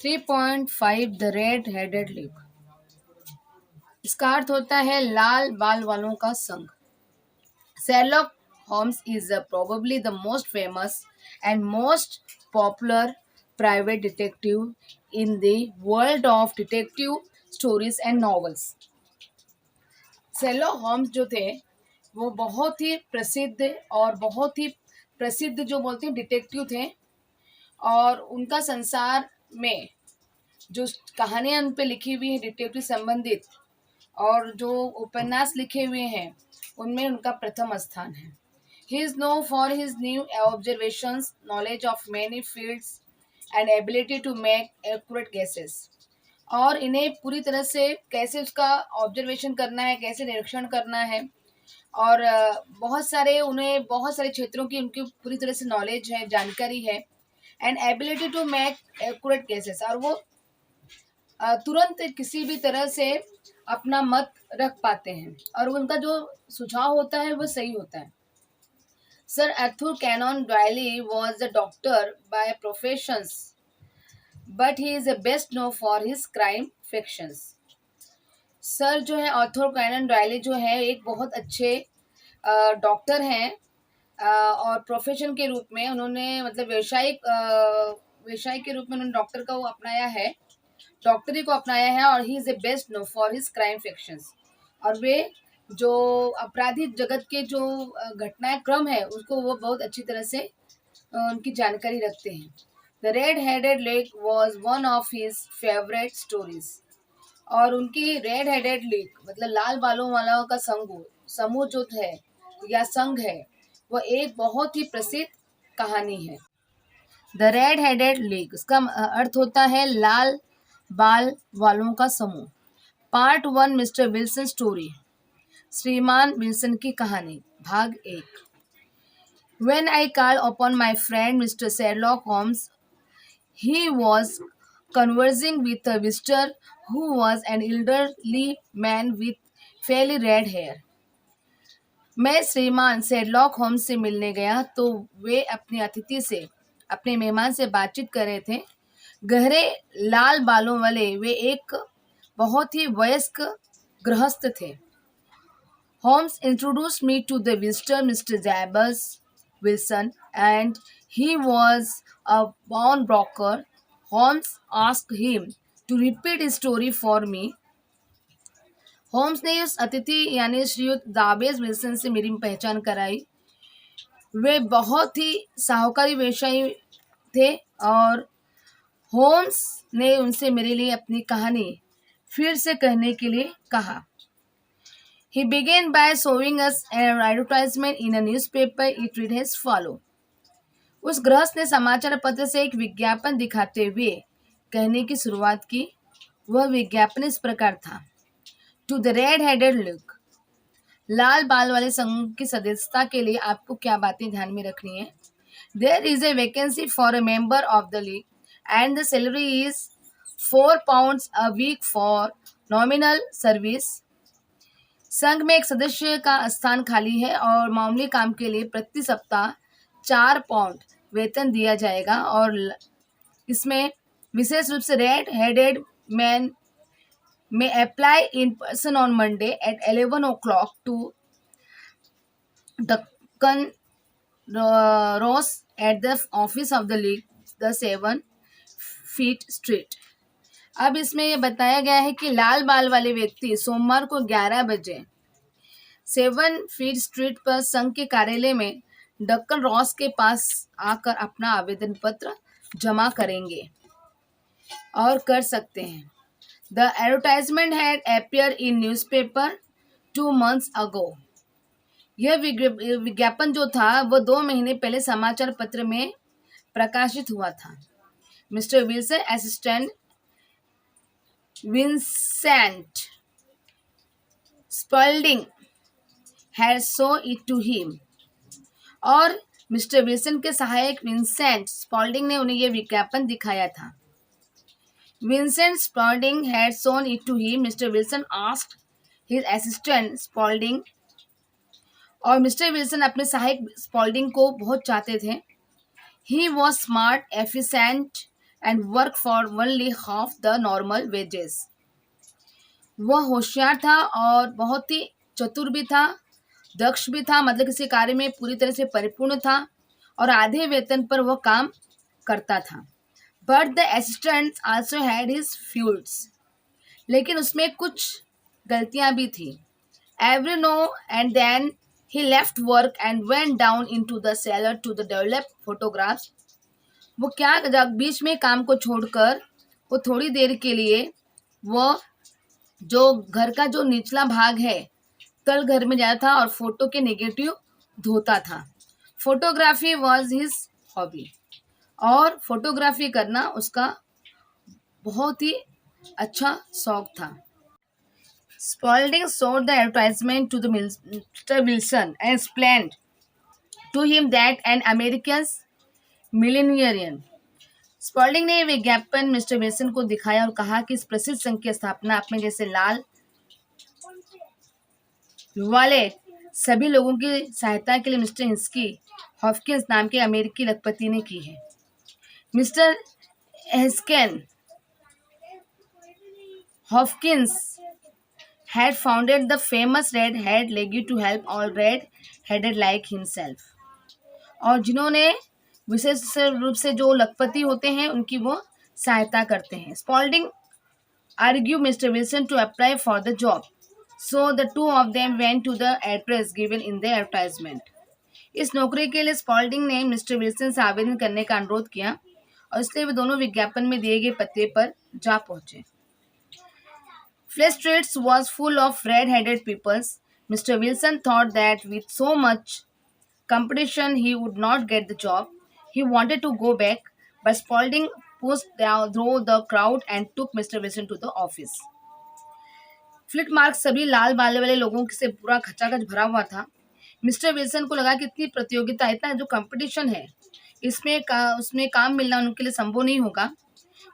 3.5 the red headed league. इसका अर्थ होता है लाल बाल वालों का संघ। Sherlock Holmes is probably the most famous and most popular private detective in the world of detective stories and novels. Sherlock Holmes जो थे वो बहुत ही प्रसिद्ध और बहुत ही प्रसिद्ध जो बोलते हैं डिटेक्टिव थे, और उनका संसार में जो कहानियां उन पे लिखी हुई है डिटेक्टिव संबंधित और जो उपन्यास लिखे हुए हैं उनमें उनका प्रथम स्थान है। He is known for his new observations, knowledge of many fields and ability to make accurate guesses. और इन्हें पूरी तरह से कैसे उसका ऑब्जर्वेशन करना है, कैसे निरीक्षण करना है, और उन्हें बहुत सारे क्षेत्रों की उनकी पूरी तरह से नॉलेज है, जानकारी है, and ability to make accurate guesses, और वो तुरंत किसी भी तरह से अपना मत रख पाते हैं और उनका जो सुझाव होता है वो सही होता है। Sir Arthur Conan Doyle was a doctor by profession, but he is best known for his crime fictions. Sir जो है आर्थर कैनन डॉयले जो है एक बहुत अच्छे डॉक्टर हैं, और प्रोफेशन के रूप में उन्होंने मतलब व्यवसाय के रूप में उन्होंने डॉक्टर का वो अपनाया है, डॉक्टरी को अपनाया है, और he is a best known for his crime fictions. और वे जो आपराधिक जगत के जो घटनाएं क्रम है उसको वो बहुत अच्छी तरह से उनकी जानकारी रखते हैं। The red headed lake was one of his favourite stories, और उनकी रेड हेडेड लेक मतलब लाल बालों वालों का समूह जो है या संघ है वो एक बहुत ही प्रसिद्ध कहानी है। द रेड हेडेड लेक उसका अर्थ होता है लाल बाल वालों का समूह। पार्ट 1 मिस्टर विल्सन स्टोरी, श्रीमान विल्सन की कहानी, भाग 1। When I called upon my friend Mr. Sherlock Holmes, he was conversing with a visitor who was an elderly man with fairly red hair. मैं श्रीमान शेरलॉक होम्स से मिलने गया तो वे अपने अतिथि से, अपने मेहमान से बातचीत कर रहे थे। गहरे लाल बालों वाले वे एक बहुत ही वयस्क गृहस्थ थे। Holmes introduced me to the visitor, Mr. Jabez Wilson, and he was a pawnbroker. Holmes asked him to repeat his story for me. Holmes ने उस अतिथि यानी श्रीयुत जाबेज विल्सन से मेरी पहचान कराई। वे बहुत ही साहूकारी व्यवसायी थे, और होम्स ने उनसे मेरे लिए अपनी कहानी फिर से कहने के लिए कहा। He began by showing us an advertisement in a newspaper. It read as follow. उस गृहस्थ ने समाचार पत्र से एक विज्ञापन दिखाते हुए कहने की शुरुआत की। वह विज्ञापन इस प्रकार था। To the red-headed look. लाल बाल वाले संघ की सदस्यता के लिए आपको क्या बातें ध्यान में रखनी है। There is a vacancy for a member of the league and the salary is £4 a week for nominal service. संघ में एक सदस्य का स्थान खाली है और मामूली काम के लिए प्रति सप्ताह £4 वेतन दिया जाएगा, और इसमें विशेष रूप से रेड हेडेड मैन में apply in person on Monday at 11 o'clock to Duncan Ross at the office of the league, the 7 Fleet Street. अब इसमें यह बताया गया है कि लाल बाल वाले व्यक्ति सोमवार को 11 बजे 7 फीट स्ट्रीट पर संघ के कार्यालय में डक्कन रॉस के पास आकर अपना आवेदन पत्र जमा करेंगे और कर सकते हैं। The advertisement had appear in newspaper 2 months ago. यह विज्ञापन जो था वो 2 महीने पहले समाचार पत्र में प्रकाशित हुआ था। Mister Wilson assistant Vincent Spaulding had show it to him, और मिस्टर विल्सन के सहायक विंसेंट स्पॉल्डिंग ने उन्हें यह विज्ञापन दिखाया था। Vincent Spaulding had shown it to him. Mr. Wilson asked his assistant Spaulding, और मिस्टर विल्सन अपने सहायक स्पॉल्डिंग को बहुत चाहते थे। He was smart, efficient, and work for only half the normal wages. वह होशियार था और बहुत ही चतुर भी था, दक्ष भी था, मतलब किसी कार्य में पूरी तरह से परिपूर्ण था और आधे वेतन पर वह काम करता था. But the assistant also had his faults. लेकिन उसमें कुछ गलतियां भी थी. Every now and then he left work and went down into the cellar to the develop photographs. वो क्या जब बीच में काम को छोड़कर वो थोड़ी देर के लिए वो जो घर का जो निचला भाग है तल घर में जाता था और फोटो के नेगेटिव धोता था. Photography was his hobby. और फोटोग्राफी करना उसका बहुत ही अच्छा शौक था. Spaulding showed the advertisement to the Mr. Wilson and explained to him that an American's millenarian. Spalding ने विज्ञापन मिस्टर विल्सन को दिखाया और कहा कि इस प्रसिद्ध संघ की स्थापना अपने जैसे लाल वाले सभी लोगों की सहायता के लिए मिस्टर हिस्की हॉफकिंस नाम के अमेरिकी लखपति ने की है. Mister Hesken Hopkins had founded the famous Red-Head League to help all red-headed like himself. और जिन्होंने विशेष रूप से जो लखपति होते हैं उनकी वो सहायता करते हैं. Spaulding argued Mr. Wilson to apply for the job, so the two of them went to the address given in the advertisement. इस नौकरी के लिए स्पॉल्डिंग ने मिस्टर विल्सन से आवेदन करने का अनुरोध किया और इसलिए वे दोनों विज्ञापन में दिए गए पते पर जा पहुंचे. Fleet Street was full of red-headed peoples. Mr. Wilson thought that with so much competition he would not get the job. He wanted to go back, but Spaulding pushed through the crowd and took Mr. Wilson to the office. Fleet mark सभी लाल बाल वाले लोगों से पूरा खचाखच भरा हुआ था. मिस्टर विल्सन को लगा कि इतनी प्रतियोगिता, इतना जो कंपटीशन है, उसमें काम मिलना उनके लिए संभव नहीं होगा.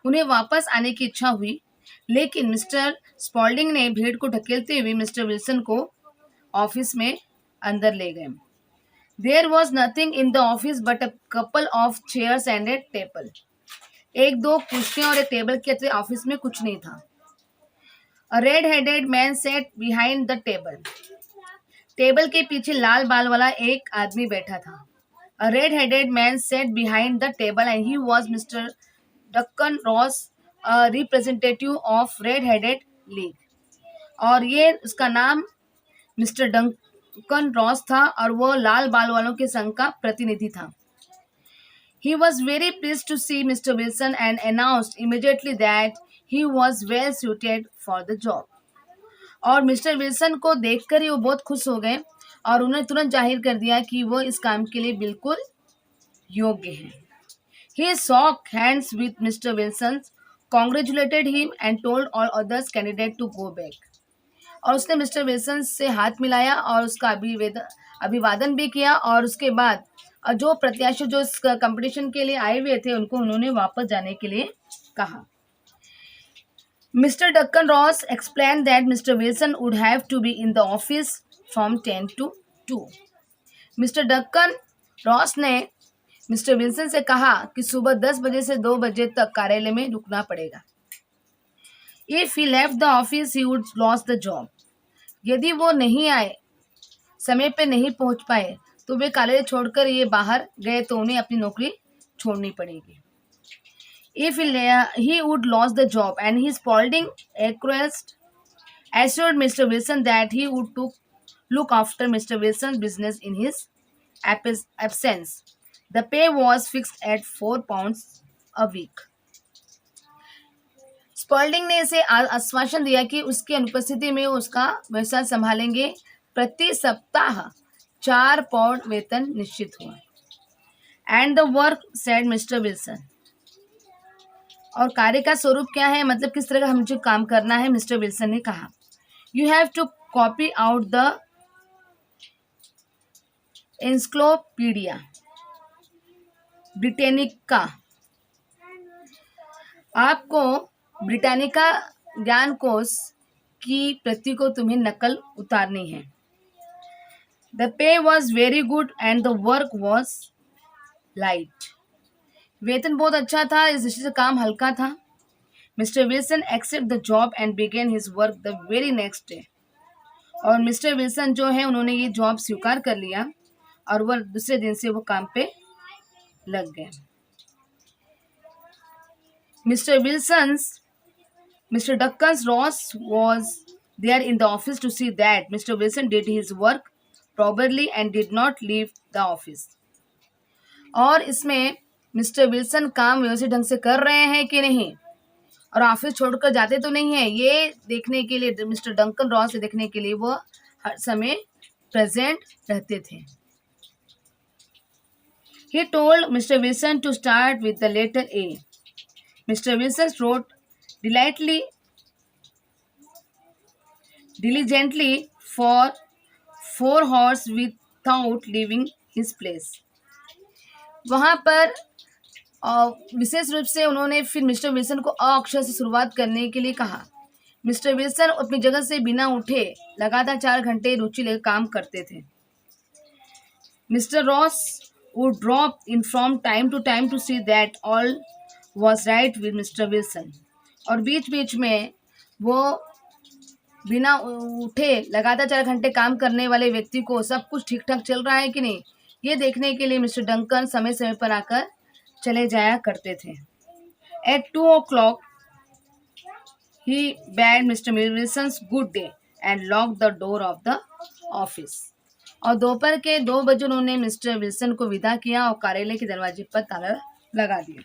उन्हें वापस आने की इच्छा हुई, लेकिन मिस्टर स्पॉल्डिंग ने भीड़ को ढकेलते हुए मिस्टर विल्सन को ऑफिस में अंदर ले गए. There was nothing in the office but a couple of chairs and a table. एक दो कुर्सियां और एक टेबल के अतिरिक्त ऑफिस में कुछ नहीं था. A red headed man set behind the table. Table के पीछे लाल बाल वाला एक आदमी बैठा था. A red headed man set behind the table and he was Mister Duncan Ross, representative of red headed league. और ये उसका नाम मिस्टर डंकन रॉस था और वो लाल बाल वालों के संघ का प्रतिनिधि था. He was very pleased to see Mr. Wilson and announced immediately that he was well suited for the job. और मिस्टर विल्सन को देखकर ही वो बहुत खुश हो गए और उन्हें तुरंत जाहिर कर दिया कि वो इस काम के लिए बिल्कुल योग्य हैं. He shook hands with Mr. Wilson, congratulated him and told all others candidates to go back. और उसने मिस्टर विल्सन से हाथ मिलाया और उसका अभिवादन भी किया और उसके बाद जो प्रत्याशी जो इस कंपटीशन के लिए आए हुए थे उनको उन्होंने वापस जाने के लिए कहा. Mister Duncan Ross explain that mister Wilson would have to be in the office from 10 to 2. Mister Duncan Ross ने मिस्टर विल्सन से कहा कि सुबह 10 बजे से 2 बजे तक कार्यालय में रुकना पड़ेगा. If he left the office, he would lose the job. यदि वो नहीं आए, समय पे नहीं पहुंच पाए, तो वे कार्यालय छोड़कर ये बाहर गए तो उन्हें अपनी नौकरी छोड़नी पड़ेगी. If he would lose the job, and his Spaulding assured Mr. Wilson that he would look after Mr. Wilson's business in his absence. The pay was fixed at £4 a week. Spalding ने इसे आश्वासन दिया कि उसकी अनुपस्थिति में उसका व्यवसाय संभालेंगे. प्रति सप्ताह 4 पाउंड वेतन निश्चित हुआ. And the work said mister Wilson. और कार्य का स्वरूप क्या है, मतलब किस तरह का मुझे काम करना है, मिस्टर विल्सन ने कहा. You have to copy out the encyclopaedia Britannica. आपको ब्रिटानिका ज्ञान कोश की प्रति को तुम्हें नकल उतारनी है. The pay was very good and the work was light. वेतन बहुत अच्छा था, इस दृष्टि से काम हल्का था। Mister Wilson accept the job and begin his work the very next day. और मिस्टर विल्सन जो है उन्होंने ये जॉब स्वीकार कर लिया और वह दूसरे दिन से वो काम पे लग गए। Mister Duncan Ross was there in the office to see that Mr. Wilson did his work properly and did not leave the office. और इसमें मिस्टर विल्सन काम व्यवस्थित ढंग से कर रहे हैं कि नहीं और ऑफिस छोड़कर जाते तो नहीं है, ये देखने के लिए मिस्टर डंकन रॉस से देखने के लिए वो हर समय प्रेजेंट रहते थे। He told Mr. Wilson to start with the letter A. Mr. Wilson wrote diligently for 4 hours without leaving his place. वहाँ पर विशेष रूप से उन्होंने फिर मिस्टर विल्सन को अ अक्षर से शुरुआत करने के लिए कहा। मिस्टर विल्सन अपनी जगह से बिना उठे लगातार 4 घंटे रुचि लेकर काम करते थे। Mister Ross would drop in from time to time to see that all was right with Mr. Wilson. और बीच बीच में वो बिना उठे लगातार 4 घंटे काम करने वाले व्यक्ति को सब कुछ ठीक ठाक चल रहा है कि नहीं, ये देखने के लिए मिस्टर डंकन समय समय पर आकर चले जाया करते थे। At 2 o'clock, he bade Mr. Wilson's good day and locked the door of the office. और दोपहर के 2 बजे उन्होंने मिस्टर विल्सन को विदा किया और कार्यालय के दरवाजे पर ताला लगा दिया।